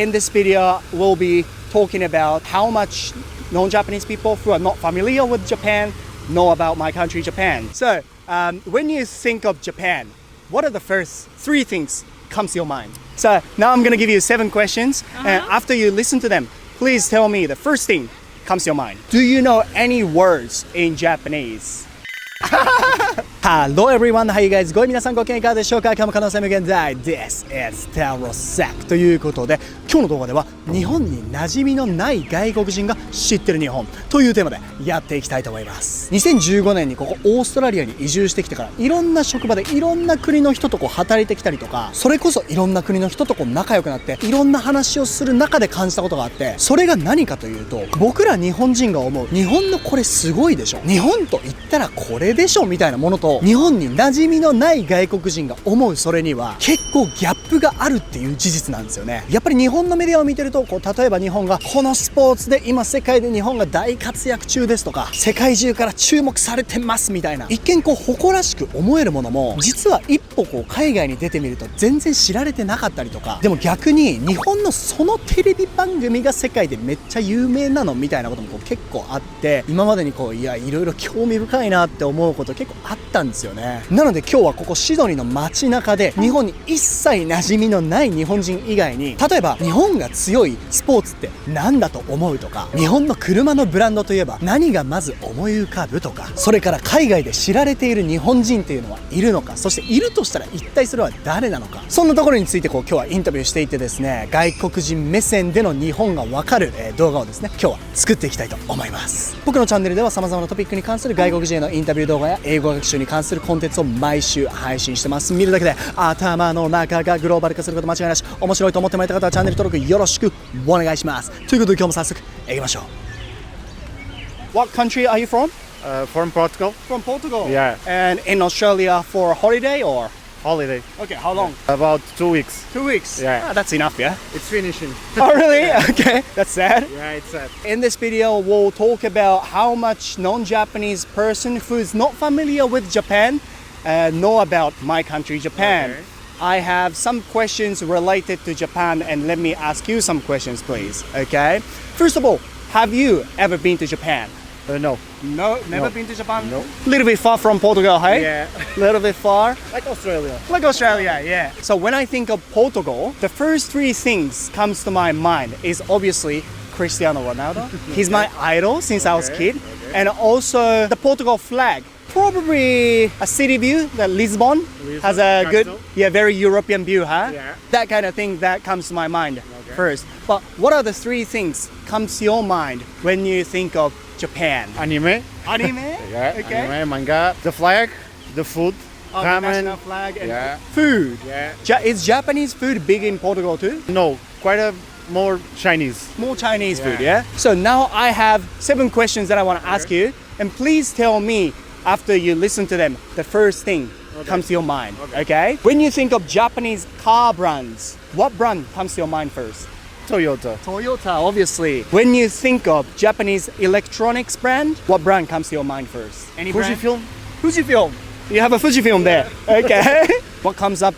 In this video, we'll be talking about how much non-Japanese people who are not familiar with Japan know about my country, Japan. So, when you think of Japan, what are the first three things comes to your mind? So, now I'm going to give you 7 questions, and after you listen to them, please tell me the first thing comes to your mind. Do you know any words in Japanese? Hello everyone, how you guys? ご皆さんご機嫌いかがでしょうか？今日も可能性無限大 This is タロサックということで、今日の動画では日本に馴染みのない外国人が知ってる日本というテーマでやっていきたいと思います。2015年にここオーストラリアに移住してきてからいろんな職場でいろんな国の人と働いてきたりとか、それこそいろんな国の人と仲良くなっていろんな話をする中で感じたことがあって、それが何かというと、僕ら日本人が思う日本のこれすごいでしょ、日本と言ったらこれでしょみたいなものと、日本に馴染みのない外国人が思うそれには結構ギャップがあるっていう事実なんですよね。やっぱり日本のメディアを見てると、例えば日本がこのスポーツで今世界で日本が大活躍中ですとか、世界中から注目されてますみたいな、一見誇らしく思えるものも、実は一歩海外に出てみると全然知られてなかったりとか、でも逆に日本のそのテレビ番組が世界でめっちゃ有名なのみたいなことも結構あって、今までにいろいろ興味深いなって思うこと結構あったんですよね。なので今日はここシドニーの街中で日本に一切馴染みのない日本人以外に、例えば日本が強いスポーツって何だと思うとか、日本の車のブランドといえば何がまず思い浮かぶとか、それから海外で知られている日本人っていうのはいるのか、そしているとしたら一体それは誰なのか、そんなところについて今日はインタビューしていってですね、外国人目線での日本がわかる、動画をですね今日は作っていきたいと思います。僕のチャンネルでは様々なトピックに関する外国人へのインタビュー動画や英語学習に関するコンテンツを毎週配信してます。見るだけで頭の中がグローバル化すること間違いなし。面白いと思ってもらえた方はチャンネル登録よろしくお願いします。ということで今日も早速行きましょう。 What country are you from? From Portugal. From Portugal? Yeah. And in Australia for a holiday or? Holiday. Okay, how long? About 2 weeks. 2 weeks? Yeah. That's enough, yeah? It's finishing. Oh really? Okay, that's sad. Yeah, it's sad. In this video, we'll talk about how much non-Japanese person who is not familiar with Japan know about my country, Japan. Okay. I have some questions related to Japan, and let me ask you some questions, please. Okay? First of all, have you ever been to Japan? No. No, never No. been to Japan? No. A little bit far from Portugal, hey? Yeah. Little bit far. Like Australia. Like Australia, yeah. So when I think of Portugal, the first 3 things comes to my mind is obviously Cristiano Ronaldo. He's my idol since I was a kid. And also the Portugal flag. Probably a city view, that Lisbon has a good, very European view, huh? Yeah. That kind of thing that comes to my mind first. But what are the 3 things comes to your mind when you think of Japan? Anime. Anime? Yeah. Okay. Anime, manga. The flag. The food. Oh, the Ramen. national flag and Yeah. food. Yeah. Is Japanese food big in Portugal too? No. Quite a more Chinese. More Chinese food, yeah? So now I have 7 questions that I want to ask you. And please tell me, after you listen to them, the first thing comes to your mind, okay? When you think of Japanese car brands, what brand comes to your mind first? Toyota. Toyota, obviously. When you think of Japanese electronics brand, what brand comes to your mind first? Any brand? Fujifilm. Fujifilm. You have a Fujifilm there. Okay. What comes up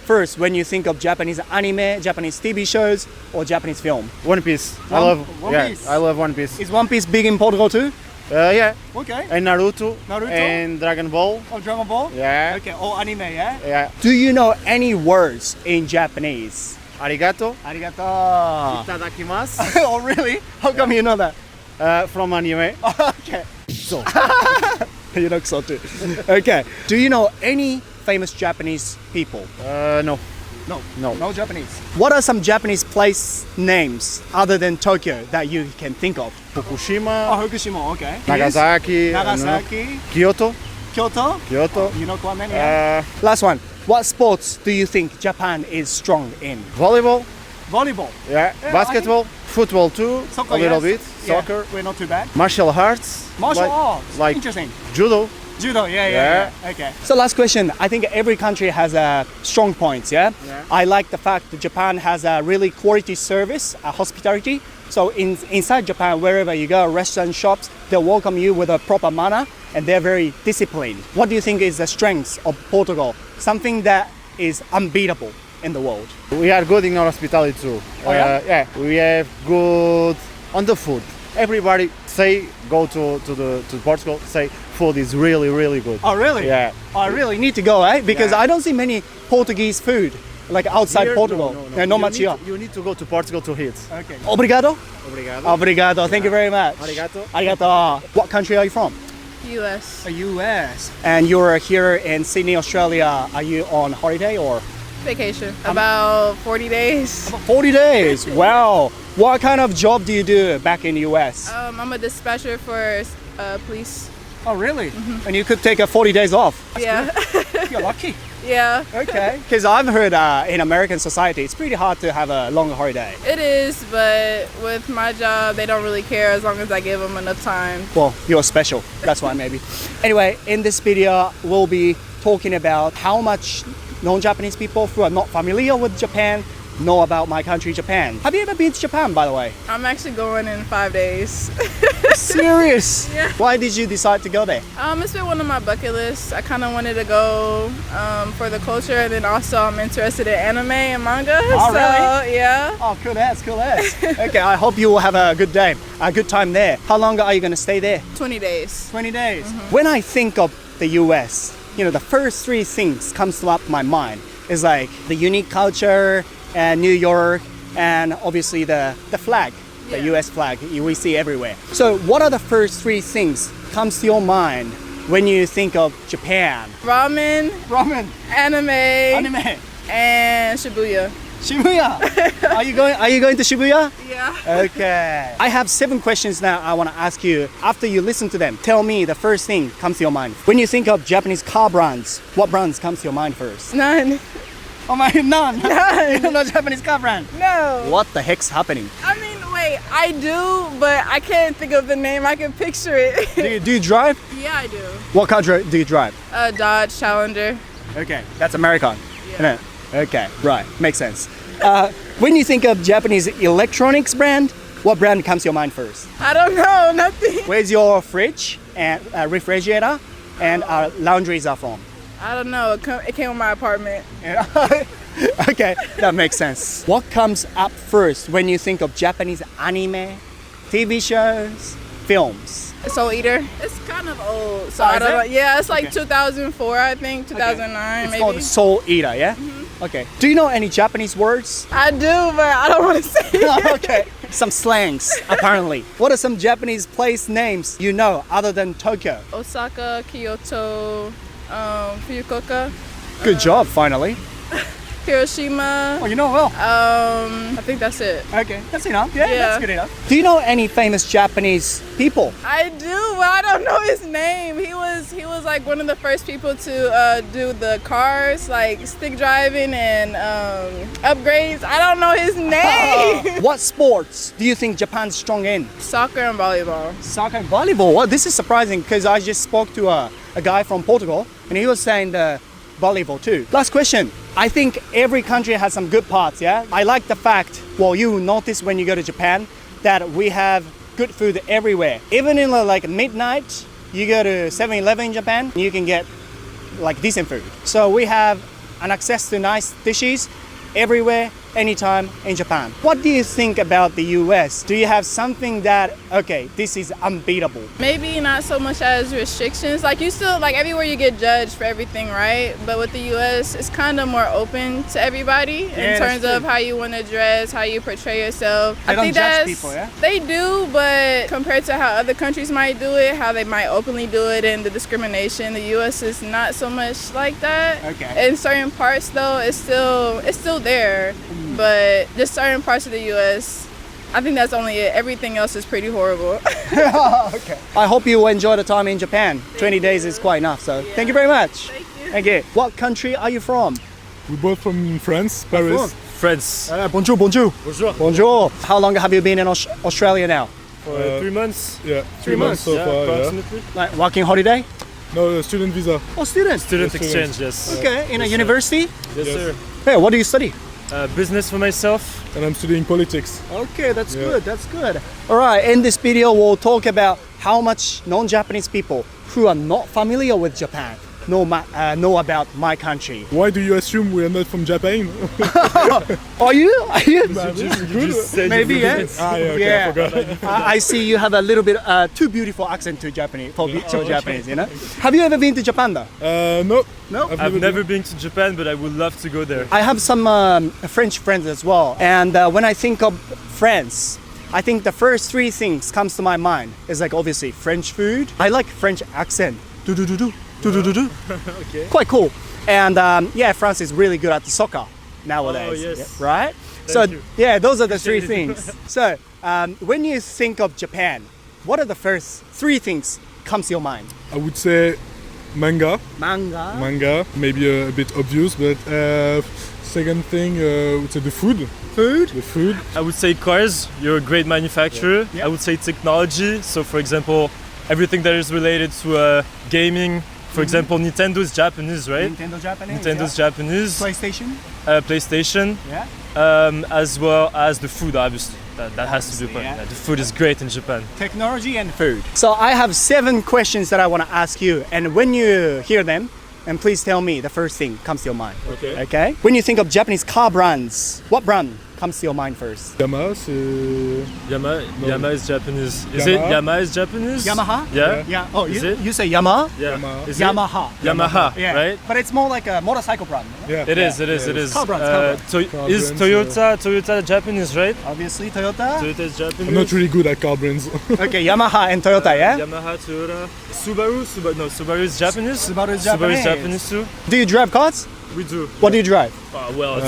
first when you think of Japanese anime, Japanese TV shows, or Japanese film? One Piece. One Piece. I love One Piece. Is One Piece big in Portugal too? Yeah. Okay. And Naruto. Naruto? And Dragon Ball. Oh, Dragon Ball? Yeah. Okay, all anime, yeah? Yeah. Do you know any words in Japanese? Arigato. Arigato. Itadakimasu. Oh, really? How come you know that? From anime. Okay. So. You look so too. Okay. Do you know any famous Japanese people? No. No. No Japanese. What are some Japanese place names other than Tokyo that you can think of? Fukushima. Oh, Fukushima, okay. Nagasaki. Nagasaki. Kyoto. Kyoto? Kyoto. You know quite many, yeah? Last one. What sports do you think Japan is strong in? Volleyball. Volleyball. Yeah. Basketball. Football too. Soccer, a little yes. bit. Yeah, Soccer. we're not too bad. Martial arts. Martial arts. Like Interesting. judo. Judo, yeah. Okay. So last question. I think every country has strong points, yeah? I like the fact that Japan has a really quality service, hospitality. So inside Japan, wherever you go, restaurant, shops, they'll welcome you with a proper manner and they're very disciplined. What do you think is the strength of Portugal? Something that is unbeatable in the world? We are good in our hospitality too. Oh, yeah? Yeah, we have good on the food. Everybody say go to Portugal. Say food is really good. Oh, really? Yeah. I really need to go, eh? Because Yeah. I don't see many Portuguese food like outside Here, Portugal. No. Not much here. You need to go to Portugal to eat. Okay. Obrigado. Obrigado. Obrigado. Thank you very much. Arigato. Arigato. What country are you from? US. The US. And you're here in Sydney, Australia. Are you on holiday or? Vacation. About 40 days. 40 days. Wow. What kind of job do you do back in the US? I'm a dispatcher for police. Oh, really? And you could take 40 days off. Yeah. You're lucky. Yeah. Okay. Because I've heard in American society, it's pretty hard to have a long holiday. It is, but with my job, they don't really care as long as I give them enough time. Well, you're special. That's why maybe. Anyway, in this video, we'll be talking about how much non-Japanese people who are not familiar with Japan know about my country, Japan. Have you ever been to Japan, by the way? I'm actually going in 5 days. Serious? Yeah. Why did you decide to go there? It's been one of my bucket lists. I kind of wanted to go for the culture, and then also I'm interested in anime and manga. Oh, so, really? yeah. Oh, cool as, cool as. Okay, I hope you will have a good day, a good time there. How long are you going to stay there? 20 days. 20 days. When I think of the US, the first three things comes to up my mind is like the unique culture and New York and obviously the flag, the Yeah. US flag we see everywhere. So what are the first three things comes to your mind when you think of Japan? Ramen, Ramen, anime, anime, and Shibuya. Shibuya. Are you going to Shibuya? Yeah. Okay. I have 7 questions now I want to ask you. After you listen to them, tell me the first thing comes to your mind. When you think of Japanese car brands, what brands comes to your mind first? None. Oh my, none. None. No Japanese car brand. No. What the heck's happening? I mean, wait, I do, but I can't think of the name. I can picture it. Do you drive? Yeah, I do. What car do you drive? Dodge Challenger. Okay, that's American. Yeah. Isn't it? Okay, right, makes sense. When you think of Japanese electronics brand, what brand comes to your mind first? I don't know, nothing. Where's your fridge and refrigerator and laundries are from? I don't know. It came with my apartment. Okay, that makes sense. What comes up first when you think of Japanese anime, TV shows, films? Soul Eater. It's kind of old, so Oh, I is don't it? know. Yeah, it's like Okay. 2004, I think, 2009, It's maybe. called Soul Eater, yeah? Okay. Do you know any Japanese words? I do, but I don't want to say it. Okay. Some slangs, apparently. What are some Japanese place names you know other than Tokyo? Osaka, Kyoto, Fukuoka, Good job, finally. Hiroshima. Oh, you know well. I think that's it. Okay, that's enough. Yeah, Yeah. that's good enough. Do you know any famous Japanese people? I do, but I don't know his name. He was like one of the first people to do the cars, like stick driving and upgrades. I don't know his name. What sports do you think Japan's strong in? Soccer and volleyball. Soccer and volleyball. Well, this is surprising because I just spoke to a guy from Portugal and he was saying the volleyball too. Last question. I think every country has some good parts, yeah? I like the fact, well, you notice when you go to Japan that we have good food everywhere. Even in like midnight, you go to 7-Eleven in Japan, you can get like decent food. So we have an access to nice dishes everywhere, anytime in Japan. What do you think about the US? Do you have something that, okay, this is unbeatable? Maybe not so much as restrictions. Like you still, like everywhere you get judged for everything, right? But with the US, it's kind of more open to everybody in Yeah, terms that's of true. how you want to dress, how you portray yourself. They I don't think judge that's, people, yeah? They do, but compared to how other countries might do it, how they might openly do it and the discrimination, the US is not so much like that. Okay. In certain parts though, it's still there. But just certain parts of the US, I think that's only it. Everything else is pretty horrible. Okay. I hope you enjoy the time in Japan. 20 days is quite enough, so thank you very much. Thank you. Thank you. What country are you from? We're both from France, Paris. France. Bonjour, bonjour. Bonjour. Bonjour. How long have you been in Australia now? For 3 months. Yeah, 3 months, so yeah, far. Yeah. approximately. Like working holiday? No, student visa. Oh, student. Student Yes, exchange, yes. Okay, in a Yes, sir. university? Yes, Yes. sir. Hey, what do you study? Business for myself. And I'm studying politics. Okay, that's Yeah. good. That's good. All right, in this video, we'll talk about how much non-Japanese people who are not familiar with Japan know about my country. Why do you assume we are not from Japan? Are you? You just said Maybe, you yeah. Ah, yeah, okay, I forgot. I see you have a little bit too beautiful accent to Japanese for Japanese. You know. Have you ever been to Japan though? No. No. I've never been to Japan, but I would love to go there. I have some French friends as well, and when I think of France, I think the first three things comes to my mind is like obviously French food. I like French accent. Do do do do do do do do. Okay. Quite cool. And yeah, France is really good at soccer nowadays. Oh, yes. Yeah, right? Thank you. Yeah, those are the three Appreciate it. things. So when you think of Japan, what are the first three things comes to your mind? I would say manga. Manga. Maybe a bit obvious, but second thing, I would say the food. The food. I would say cars. You're a great manufacturer. Yeah. I would say technology. So, for example, everything that is related to gaming. For example, Nintendo is Japanese, right? Nintendo Japanese. Nintendo's yeah. Japanese. PlayStation. PlayStation. Yeah. As well as the food, obviously. That has to be part. yeah. Yeah, the food is great in Japan. Technology and food. So I have 7 questions that I want to ask you, and when you hear them, and please tell me the first thing comes to your mind. Okay. Okay. When you think of Japanese car brands, what brand comes to your mind first? Yamaha, c'est... Yamaha is Japanese. Is it Yamaha? Yamaha is Japanese? Yamaha? Yeah. Yeah. Oh, Is you, it? you say Yamaha? Yeah. Yamaha. Is it? Yamaha. Yamaha, Yeah. right? But it's more like a motorcycle brand. No? Yeah. It is. Car brands, Car Is brands, Toyota Japanese, right? Obviously, Toyota. Toyota is Japanese. I'm not really good at car brands. Okay, Yamaha and Toyota, yeah? Yamaha, Toyota, Subaru is Japanese. Subaru is Subaru Japanese. is Japanese too. Do you drive cars? We do. What do you drive? Well,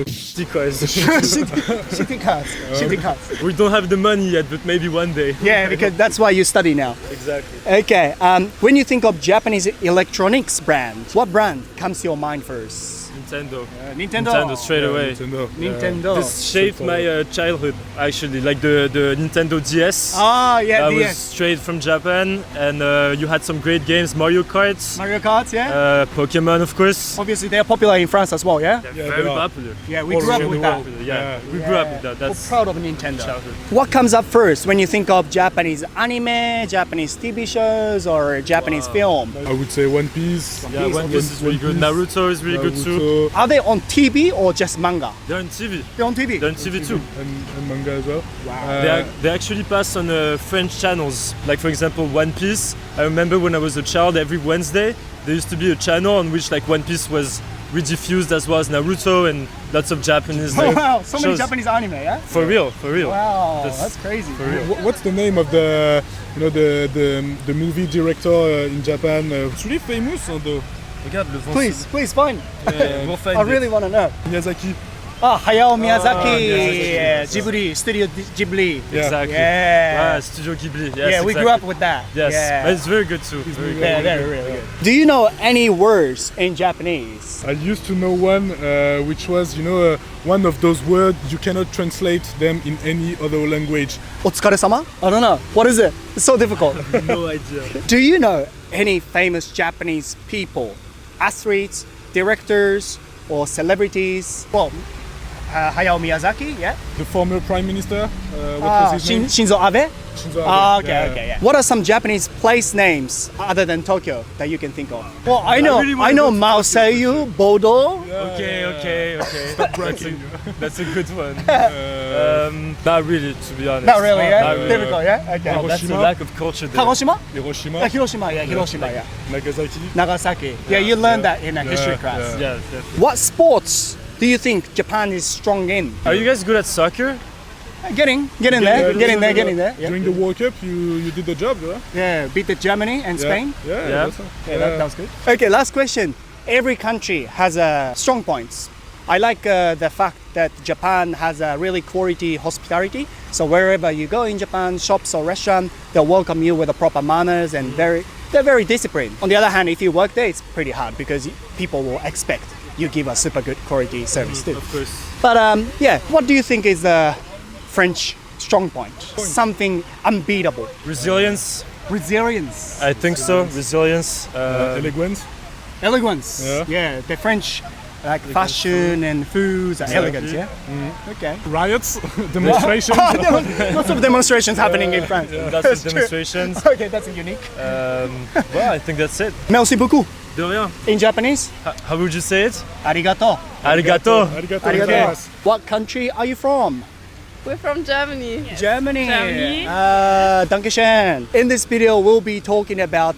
shitty cars. Shitty cars. Shitty cars. We don't have the money yet, but maybe one day. Yeah, because that's why you study now. Exactly. Okay, when you think of Japanese electronics brand, what brand comes to your mind first? Nintendo. Nintendo. Straight away. Nintendo. Nintendo. This shaped my childhood, actually, like the Nintendo DS. Ah, yeah, That was DS. straight from Japan, and you had some great games, Mario Kart, Mario Kart, yeah? Pokemon, of course. Obviously, they're popular in France as well, yeah? They're Yeah, very they are. popular. Yeah, we All grew up around with the that. world. Yeah, we Yeah. grew up with that. That's We're proud of Nintendo. childhood. What comes up first when you think of Japanese anime, Japanese TV shows, or Japanese film? I would say One Piece. Yeah, One Piece is really good. Naruto is really good too. Naruto, Are they on TV or just manga? They're on TV. They're on TV. They're on TV too. and manga as well. They actually pass on French channels. Like for example, One Piece. I remember when I was a child, every Wednesday there used to be a channel on which like One Piece was rediffused as well as Naruto and lots of Japanese. Oh like, wow, so many shows. Japanese anime, yeah? For real, for real. Wow, That's- that's crazy. For real. What's the name of the movie director in Japan? It's really famous. Regarde le vent. Please find. We'll find I really want to know. Miyazaki. Ah, Hayao Miyazaki, Miyazaki, yeah, yes. Ghibli, Studio Ghibli. Yeah. Exactly. Yeah. Studio Ghibli. Yes, Yeah, we exactly. grew up with that. Yes, Yeah. but it's very good too. Very good. Yeah, they're really good. Do you know any words in Japanese? I used to know one, which was, one of those words you cannot translate them in any other language. Otsukaresama? I don't know. What is it? It's so difficult. No idea. Do you know any famous Japanese people, athletes, directors, or celebrities? Well, Hayao Miyazaki, yeah. The former prime minister, what was his name? Shinzo Abe. Shinzo Abe. Ah, okay, Yeah. okay, yeah. What are some Japanese place names other than Tokyo that you can think of? Well, I know, really I wanna know go to Marseille, Bordeaux. Okay. Stop bragging. That's a good one. Not really, to be honest. Not really, yeah. Not really. Difficult, yeah. Okay. Oh, that's a Hiroshima? lack of culture there. Hiroshima? Hiroshima, Hiroshima, yeah. Hiroshima, yeah. Nagasaki. Nagasaki. Yeah, you learned that in a history Yeah, class. Yeah, definitely. What sports do you think Japan is strong in? Are you guys good at soccer? Getting there. Yeah. During the World Cup, you did the job, yeah? Yeah, beat the Germany and Spain. Yeah. Yeah. That was good. Okay, last question. Every country has strong points. I like the fact that Japan has a really quality hospitality. So wherever you go in Japan, shops or restaurant, they'll welcome you with the proper manners and they're very disciplined. On the other hand, if you work there, it's pretty hard because people will expect you give a super good quality service too. Of course. But yeah, what do you think is the French strong point? Something unbeatable. Resilience. Resilience. I think so. Resilience. Elegance. Elegance. Yeah. The French like fashion and foods are elegance, yeah? Okay. Riots, demonstrations. Lots of demonstrations happening in France. Lots of true. demonstrations. Okay, that's unique. Well, I think that's it. Merci beaucoup. De rien. In Japanese? How would you say it? Arigato. Arigato. Arigato. What country are you from? We're from Germany. Germany. Germany. Dankeschön. In this video, we'll be talking about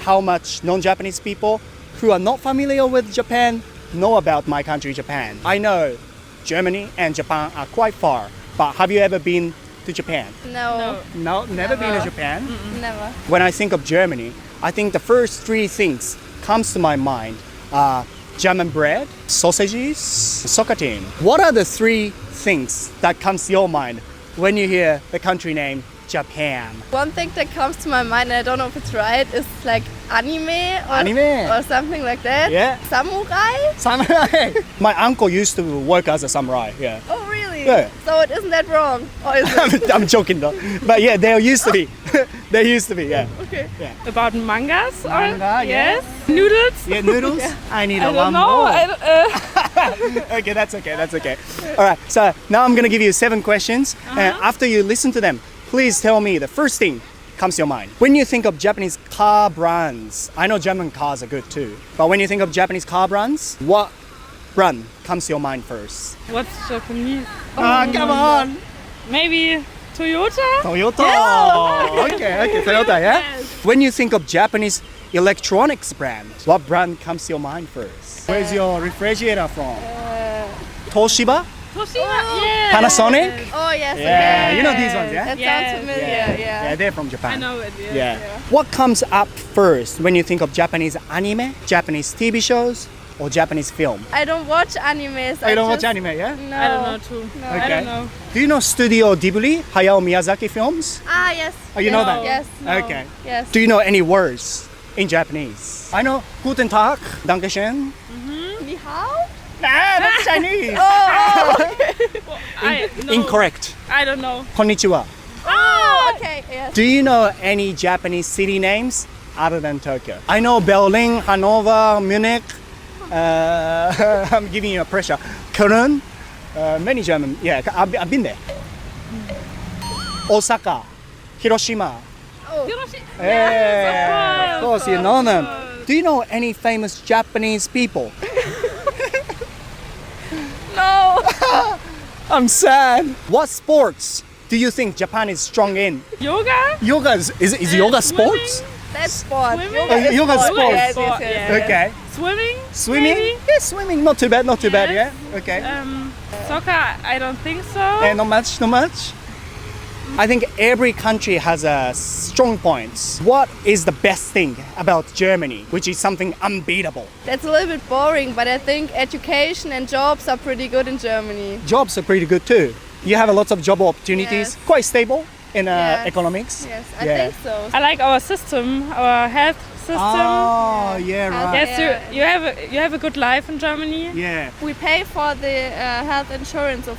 how much non-Japanese people who are not familiar with Japan know about my country, Japan. I know Germany and Japan are quite far, but have you ever been to Japan? No, No, never been to Japan. never. When I think of Germany, I think the first three things comes to my mind are German bread, sausages, soccer team. What are the three things that comes to your mind when you hear the country name Japan? One thing that comes to my mind, and I don't know if it's right, is like anime or something like that. Yeah. Samurai? Samurai. My uncle used to work as a samurai. Yeah. Oh, really? Yeah. So it isn't that wrong? Or is it? I'm joking though. But yeah, there used to be. There used to be. Yeah. Okay. About mangas? Manga, yes. Noodles? Yeah, noodles. I need I a one don't know. more. Okay, that's okay. That's okay. All right. So now I'm gonna give you 7 questions, and after you listen to them, please tell me the first thing comes to your mind. When you think of Japanese car brands, I know German cars are good too, but when you think of Japanese car brands, what brand comes to your mind first? What's Japanese? Come on! Maybe Toyota? Toyota! Okay, Toyota, yeah? Yes. When you think of Japanese electronics brand, what brand comes to your mind first? Where's your refrigerator from? Toshiba? Toshiba? Yeah. Panasonic? Oh, yes. Yeah, okay. you know these ones, yeah? That Yes. sounds familiar. Yeah, Yeah. they're from Japan. I know it. Yeah. What comes up first when you think of Japanese anime, Japanese TV shows, or Japanese film? I don't watch animes. Oh, you don't watch anime, yeah? No. I don't know too. No. I don't know. Do you know Studio Ghibli, Hayao Miyazaki films? Ah, yes. Oh, you know that? Yes. Okay. Yes. Do you know any words in Japanese? I know Guten Tag, Dankeschön. Ni hao? Nah, that's Chinese. No, Incorrect. I don't know. Konnichiwa. Oh, okay. Yes. Do you know any Japanese city names other than Tokyo? I know Berlin, Hanover, Munich. I'm giving you a pressure. Köln. Many German. Yeah, I've been there. Osaka, Hiroshima. Yeah, of course, you know them. Do you know any famous Japanese people? No. I'm sad. What sports do you think Japan is strong in? Yoga? Yoga is yoga sports? That's sport. Swimming? Yoga is sport. Yes, Sport, yes, yes. yeah. Okay. Swimming? Swimming? Maybe? Yeah, swimming. Not too bad. Not too bad. Yes. Yeah. Okay. Soccer? I don't think so. Not much. Not much. I think every country has a strong points. What is the best thing about Germany, which is something unbeatable? That's a little bit boring, but I think education and jobs are pretty good in Germany. Jobs are pretty good too. You have a lot of job opportunities. Yes. Quite stable in Yes. economics. Yes, I Yeah. think so. I like our system, our health system. Oh, yeah, right. Yes, Yeah. you have a good life in Germany. Yeah. We pay for the health insurance or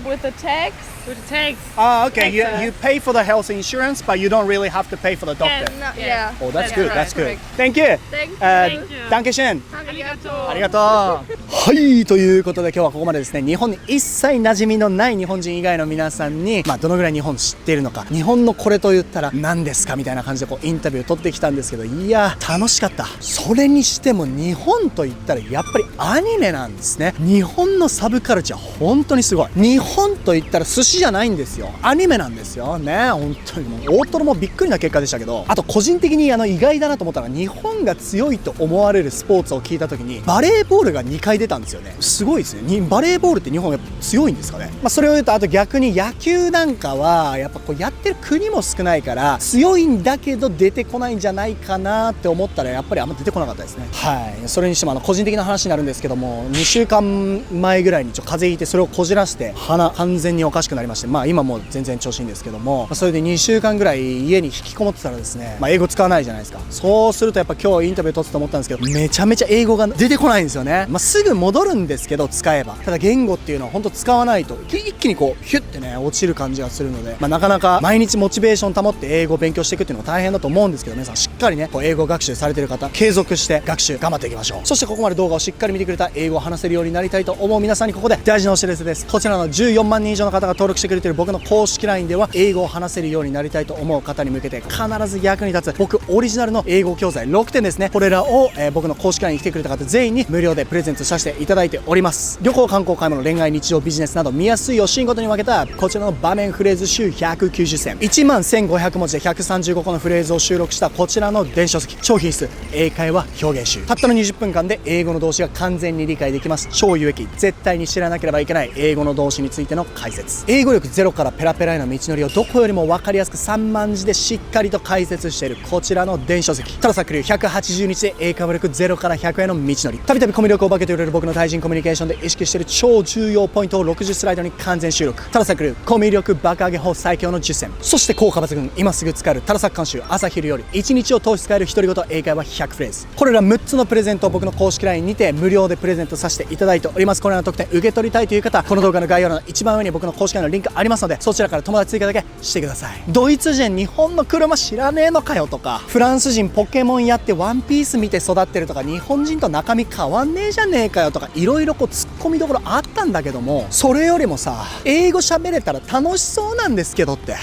with the tax. With the tax. Oh, okay. Excellent. You pay for the health insurance, but you don't really have to pay for the doctor. No, Yes. yeah. Oh, that's That's good. right. That's good. Correct. Thank you. Thank you. Thank you. Dankeschön. Arigato. ありがとう。はいということで今日はここまでですね、日本に一切馴染みのない日本人以外の皆さんに、どのぐらい日本知っているのか、日本のこれと言ったら何ですかみたいな感じでこうインタビューを取ってきたんですけど、いや楽しかった。それにしても日本と言ったらやっぱりアニメなんですね。日本のサブカルチャー本当にすごい。日本と言ったら寿司じゃないんですよ。アニメなんですよね。本当にもう大トロもびっくりな結果でしたけど、あと個人的に意外だなと思ったのが、日本が強いと思われるスポーツを聞いた時にバレーボールが2回出たんですよね。すごいですね。バレーボールって日本やっぱ強いんですかね。それを言うと、あと逆に野球なんかはやっぱこうやってる国も少ないから強いんだけど出てこないんじゃないかなって思ったら、やっぱりあんま出てこなかったですね。はい。それにしても個人的な話になるんですけども、2週間前ぐらいに風邪ひいて、それをこじらして鼻完全におかしくなりまして、今もう全然調子いいんですけども、それで2週間ぐらい家に引きこもってたらですね、英語使わないじゃないですか。そうするとやっぱ今日インタビュー取ってと思ったんですけど、めちゃめちゃ英語が出てこないんですよね。すぐ戻るんですけど使えば、ただ言語っていうのは本当使わないと一気にこうヒュッてね落ちる感じがするので、なかなか毎日モチベーション保って英語を勉強していくっていうのが大変だと思うんですけど、皆さんしっかりね英語学習されている方、継続して学習頑張っていきましょう。そしてここまで動画をしっかり見てくれた英語を話せるようになりたいと思う皆さんにここで大事なお知らせです。こちらの14万人以上の方が登録してくれている僕の公式 LINE では、英語を話せるようになりたいと思う方に向けて必ず役に立つ僕オリジナルの英語教材6点ですね、これらを、僕の公式 LINE に来てくれた方全員に無料でプレゼントさせていただいております。旅行、観光、買い物、恋愛、日常、ビジネスなど見やすいをシーンごとに分けたこちらの場面フレーズ集190選、1万1500文字で135個のフレーズを収録したこちらの電子書籍、超品質英会話表現集、たったの20分間で英語の動詞が完全に理解できます。超有益、絶対に知らなければいけない英語の動詞についての解説、英語力ゼロからペラペラへの道のりをどこよりも分かりやすく3万字でしっかりと解説しているこちらの電子書籍、タロサック流180日で英会話力ゼロから100への道のり、たびたびコミュ力を化けて売れる僕の対人コミュニケーションで意識している超重要ポイントを60スライドに完全収録、タロサック流コミュ力爆上げ法最強の実践、そして効果抜群今すぐ使えるタロサック監修朝昼夜1日を通し使える独り言英会話100フレーズ、これら6つのプレゼントを僕の公式 LINE にて無料でプレゼントさせていただいております。これらの特典受け取りたいという方、この動画の概要欄の一番上に僕の公式 LINE のリンクありますので、そちらから友達追加だけしてください。ドイツ人日本の車知らねえのかよとか、フランス人ポケモンやってワンピース見て育ってるとか、日本人と中身変わんねえじゃねえかよとか、いろいろ突っ込みどころあったんだけども、それよりもさ、英語喋れたら楽しそうなんですけどって、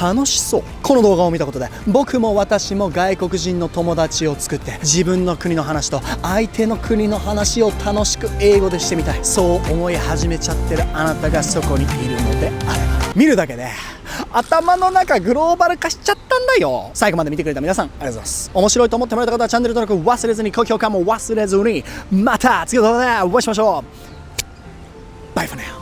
楽しそう。この動画を見たことで僕も私も外国人の友達を作って、自分の国の話と相手の国の話を楽しく英語でしてみたい、そう思い始めちゃってるあなたがそこにいるのであれば、見るだけで頭の中グローバル化しちゃったんだよ。最後まで見てくれた皆さんありがとうございます。面白いと思ってもらえた方はチャンネル登録忘れずに、高評価も忘れずに、また次の動画でお会いしましょう。バイフォーナウ。